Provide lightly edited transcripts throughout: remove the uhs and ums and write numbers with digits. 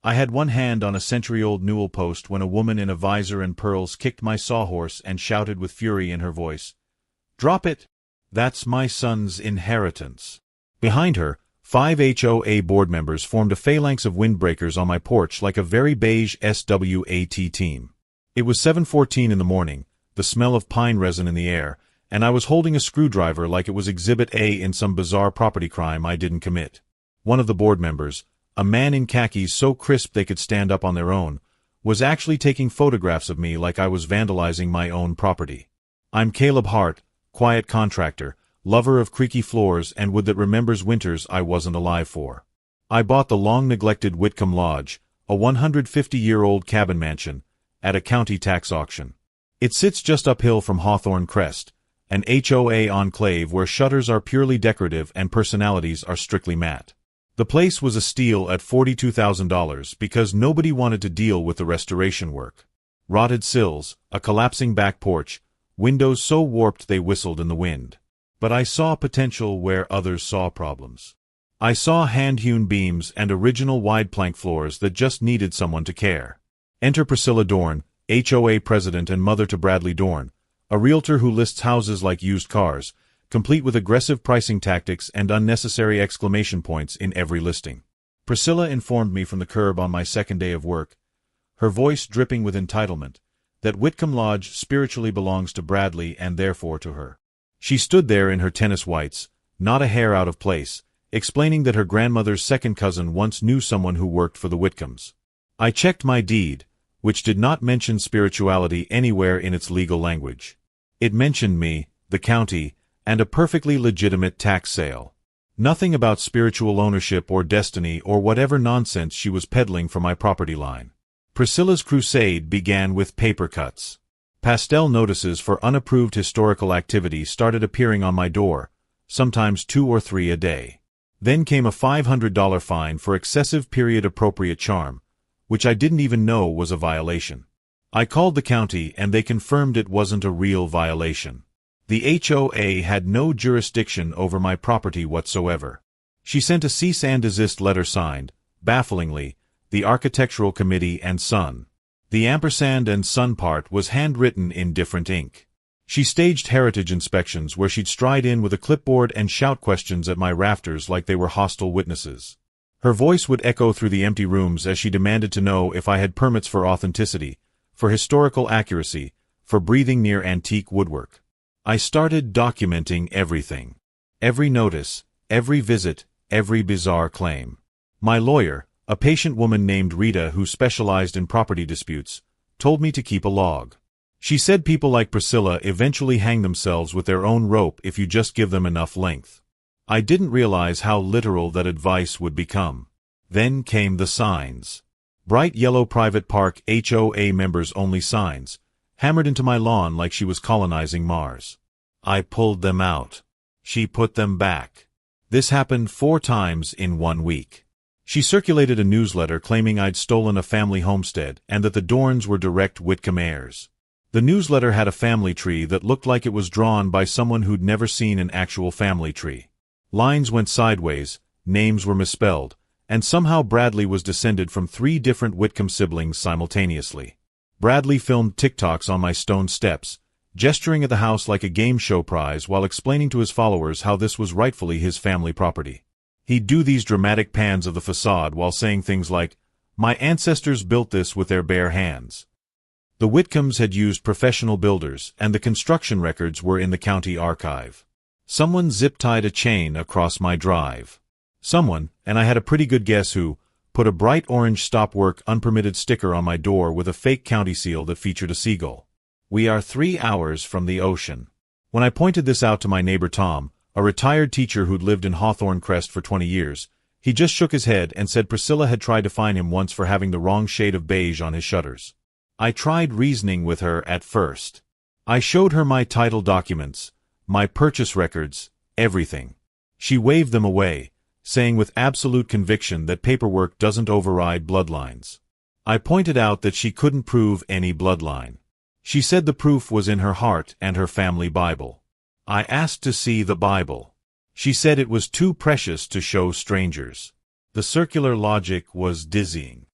I had one hand on a century-old newel post when a woman in a visor and pearls kicked my sawhorse and shouted with fury in her voice, "Drop it! That's my son's inheritance." Behind her, 5 HOA board members formed a phalanx of windbreakers on my porch like a very beige SWAT team. It was 7:14 in the morning, the smell of pine resin in the air, and I was holding a screwdriver like it was Exhibit A in some bizarre property crime I didn't commit. One of the board members, a man in khakis so crisp they could stand up on their own, was actually taking photographs of me like I was vandalizing my own property. I'm Caleb Hart, quiet contractor, lover of creaky floors and wood that remembers winters I wasn't alive for. I bought the long-neglected Whitcomb Lodge, a 150-year-old cabin mansion, at a county tax auction. It sits just uphill from Hawthorne Crest, an HOA enclave where shutters are purely decorative and personalities are strictly matte. The place was a steal at $42,000 because nobody wanted to deal with the restoration work. Rotted sills, a collapsing back porch, windows so warped they whistled in the wind. But I saw potential where others saw problems. I saw hand-hewn beams and original wide plank floors that just needed someone to care. Enter Priscilla Dorn, HOA president and mother to Bradley Dorn, a realtor who lists houses like used cars, complete with aggressive pricing tactics and unnecessary exclamation points in every listing. Priscilla informed me from the curb on my second day of work, her voice dripping with entitlement, that Whitcomb Lodge spiritually belongs to Bradley and therefore to her. She stood there in her tennis whites, not a hair out of place, explaining that her grandmother's second cousin once knew someone who worked for the Whitcombs. I checked my deed, which did not mention spirituality anywhere in its legal language. It mentioned me, the county, and a perfectly legitimate tax sale. Nothing about spiritual ownership or destiny or whatever nonsense she was peddling from my property line. Priscilla's crusade began with paper cuts. Pastel notices for unapproved historical activity started appearing on my door, sometimes 2 or 3 a day. Then came a $500 fine for excessive period-appropriate charm, which I didn't even know was a violation. I called the county and they confirmed it wasn't a real violation. The HOA had no jurisdiction over my property whatsoever. She sent a cease and desist letter signed, bafflingly, the Architectural Committee and Son. The ampersand and Son part was handwritten in different ink. She staged heritage inspections where she'd stride in with a clipboard and shout questions at my rafters like they were hostile witnesses. Her voice would echo through the empty rooms as she demanded to know if I had permits for authenticity, for historical accuracy, for breathing near antique woodwork. I started documenting everything. Every notice, every visit, every bizarre claim. My lawyer, a patient woman named Rita who specialized in property disputes, told me to keep a log. She said people like Priscilla eventually hang themselves with their own rope if you just give them enough length. I didn't realize how literal that advice would become. Then came the signs. Bright yellow private park HOA members only signs, hammered into my lawn like she was colonizing Mars. I pulled them out. She put them back. This happened 4 times in 1 week. She circulated a newsletter claiming I'd stolen a family homestead and that the Dorns were direct Whitcomb heirs. The newsletter had a family tree that looked like it was drawn by someone who'd never seen an actual family tree. Lines went sideways, names were misspelled, and somehow Bradley was descended from 3 different Whitcomb siblings simultaneously. Bradley filmed TikToks on my stone steps, gesturing at the house like a game show prize while explaining to his followers how this was rightfully his family property. He'd do these dramatic pans of the facade while saying things like, "My ancestors built this with their bare hands." The Whitcombs had used professional builders, and the construction records were in the county archive. Someone zip-tied a chain across my drive. Someone, and I had a pretty good guess who, put a bright orange stop work unpermitted sticker on my door with a fake county seal that featured a seagull. "We are 3 hours from the ocean." When I pointed this out to my neighbor Tom, a retired teacher who'd lived in Hawthorne Crest for 20 years, he just shook his head and said Priscilla had tried to fine him once for having the wrong shade of beige on his shutters. I tried reasoning with her at first. I showed her my title documents, my purchase records, everything. She waved them away, saying with absolute conviction that paperwork doesn't override bloodlines. I pointed out that she couldn't prove any bloodline. She said the proof was in her heart and her family Bible. I asked to see the Bible. She said it was too precious to show strangers. The circular logic was dizzying.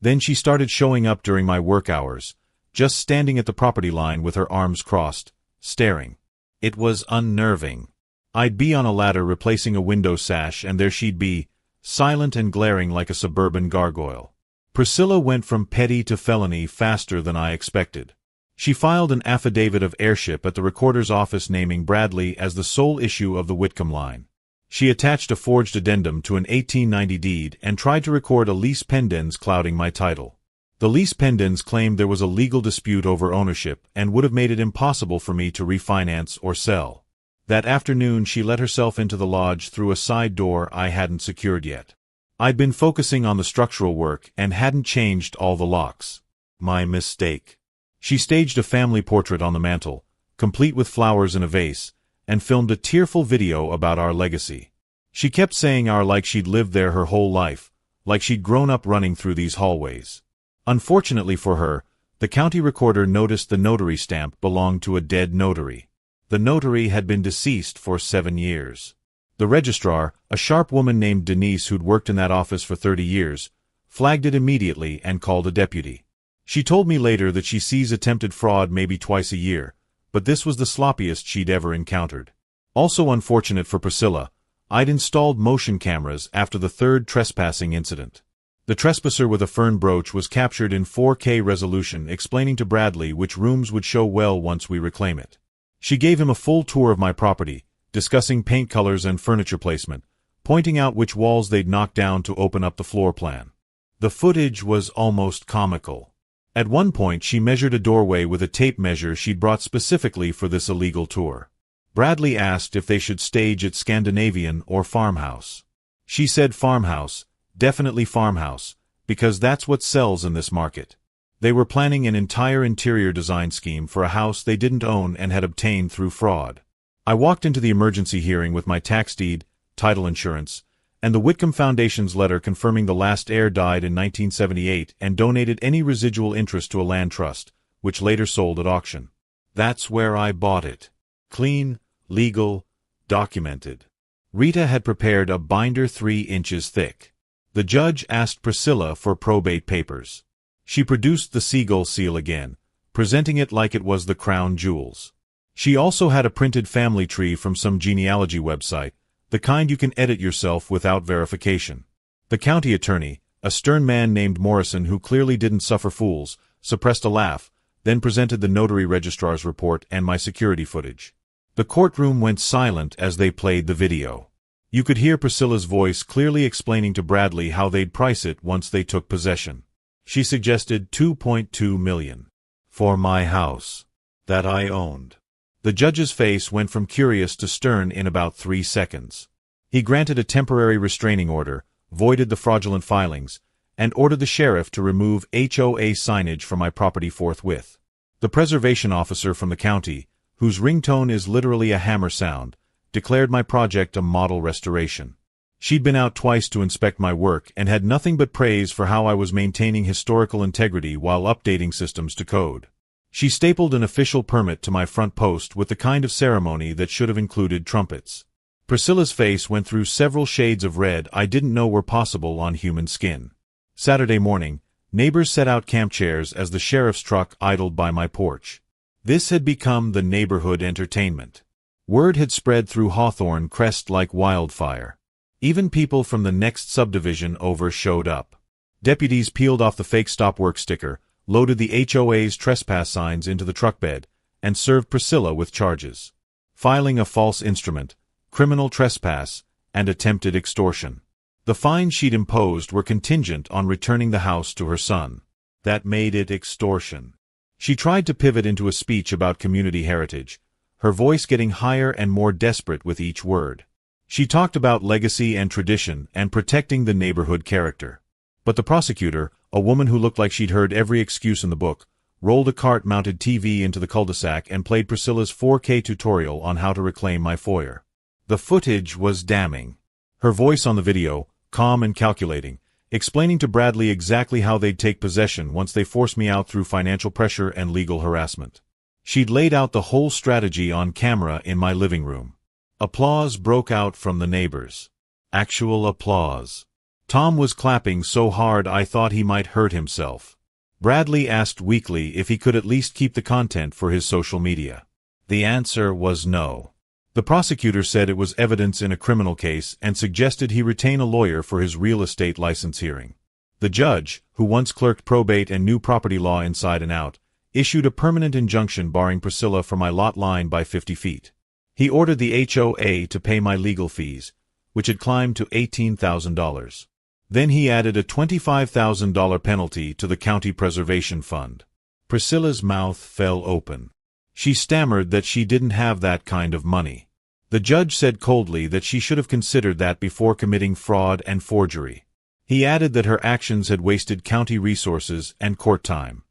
Then she started showing up during my work hours, just standing at the property line with her arms crossed, staring. It was unnerving. I'd be on a ladder replacing a window sash and there she'd be, silent and glaring like a suburban gargoyle. Priscilla went from petty to felony faster than I expected. She filed an affidavit of heirship at the recorder's office naming Bradley as the sole issue of the Whitcomb line. She attached a forged addendum to an 1890 deed and tried to record a lease pendens clouding my title. The lease pendens claimed there was a legal dispute over ownership and would have made it impossible for me to refinance or sell. That afternoon she let herself into the lodge through a side door I hadn't secured yet. I'd been focusing on the structural work and hadn't changed all the locks. My mistake. She staged a family portrait on the mantel, complete with flowers in a vase, and filmed a tearful video about our legacy. She kept saying our like she'd lived there her whole life, like she'd grown up running through these hallways. Unfortunately for her, the county recorder noticed the notary stamp belonged to a dead notary. The notary had been deceased for 7 years. The registrar, a sharp woman named Denise who'd worked in that office for 30 years, flagged it immediately and called a deputy. She told me later that she sees attempted fraud maybe twice a year, but this was the sloppiest she'd ever encountered. Also unfortunate for Priscilla, I'd installed motion cameras after the third trespassing incident. The trespasser with a fern brooch was captured in 4K resolution explaining to Bradley which rooms would show well once we reclaim it. She gave him a full tour of my property, discussing paint colors and furniture placement, pointing out which walls they'd knock down to open up the floor plan. The footage was almost comical. At one point she measured a doorway with a tape measure she'd brought specifically for this illegal tour. Bradley asked if they should stage it Scandinavian or farmhouse. She said farmhouse, definitely farmhouse, because that's what sells in this market. They were planning an entire interior design scheme for a house they didn't own and had obtained through fraud. I walked into the emergency hearing with my tax deed, title insurance, and the Whitcomb Foundation's letter confirming the last heir died in 1978 and donated any residual interest to a land trust, which later sold at auction. That's where I bought it. Clean, legal, documented. Rita had prepared a binder 3 inches thick. The judge asked Priscilla for probate papers. She produced the seagull seal again, presenting it like it was the crown jewels. She also had a printed family tree from some genealogy website, the kind you can edit yourself without verification. The county attorney, a stern man named Morrison who clearly didn't suffer fools, suppressed a laugh, then presented the notary registrar's report and my security footage. The courtroom went silent as they played the video. You could hear Priscilla's voice clearly explaining to Bradley how they'd price it once they took possession. She suggested $2.2 million. For my house. That I owned. The judge's face went from curious to stern in about 3 seconds. He granted a temporary restraining order, voided the fraudulent filings, and ordered the sheriff to remove HOA signage from my property forthwith. The preservation officer from the county, whose ringtone is literally a hammer sound, declared my project a model restoration. She'd been out twice to inspect my work and had nothing but praise for how I was maintaining historical integrity while updating systems to code. She stapled an official permit to my front post with the kind of ceremony that should have included trumpets. Priscilla's face went through several shades of red I didn't know were possible on human skin. Saturday morning, neighbors set out camp chairs as the sheriff's truck idled by my porch. This had become the neighborhood entertainment. Word had spread through Hawthorne Crest like wildfire. Even people from the next subdivision over showed up. Deputies peeled off the fake stop work sticker, loaded the HOA's trespass signs into the truck bed, and served Priscilla with charges. Filing a false instrument, criminal trespass, and attempted extortion. The fines she'd imposed were contingent on returning the house to her son. That made it extortion. She tried to pivot into a speech about community heritage, her voice getting higher and more desperate with each word. She talked about legacy and tradition and protecting the neighborhood character. But the prosecutor, a woman who looked like she'd heard every excuse in the book, rolled a cart-mounted TV into the cul-de-sac and played Priscilla's 4K tutorial on how to reclaim my foyer. The footage was damning. Her voice on the video, calm and calculating, explaining to Bradley exactly how they'd take possession once they forced me out through financial pressure and legal harassment. She'd laid out the whole strategy on camera in my living room. Applause broke out from the neighbors. Actual applause. Tom was clapping so hard I thought he might hurt himself. Bradley asked weakly if he could at least keep the content for his social media. The answer was no. The prosecutor said it was evidence in a criminal case and suggested he retain a lawyer for his real estate license hearing. The judge, who once clerked probate and knew property law inside and out, issued a permanent injunction barring Priscilla from my lot line by 50 feet. He ordered the HOA to pay my legal fees, which had climbed to $18,000. Then he added a $25,000 penalty to the county preservation fund. Priscilla's mouth fell open. She stammered that she didn't have that kind of money. The judge said coldly that she should have considered that before committing fraud and forgery. He added that her actions had wasted county resources and court time.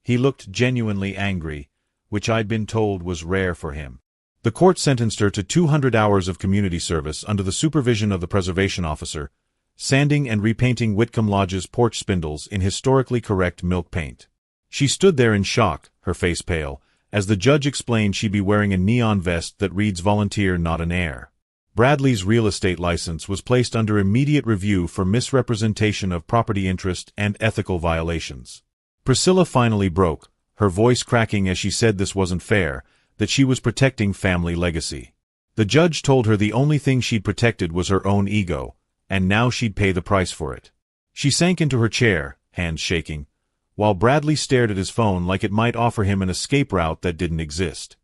He looked genuinely angry, which I'd been told was rare for him. The court sentenced her to 200 hours of community service under the supervision of the preservation officer, sanding and repainting Whitcomb Lodge's porch spindles in historically correct milk paint. She stood there in shock, her face pale, as the judge explained she'd be wearing a neon vest that reads volunteer not an heir. Bradley's real estate license was placed under immediate review for misrepresentation of property interest and ethical violations. Priscilla finally broke, her voice cracking as she said this wasn't fair, that she was protecting family legacy. The judge told her the only thing she'd protected was her own ego, and now she'd pay the price for it. She sank into her chair, hands shaking, while Bradley stared at his phone like it might offer him an escape route that didn't exist.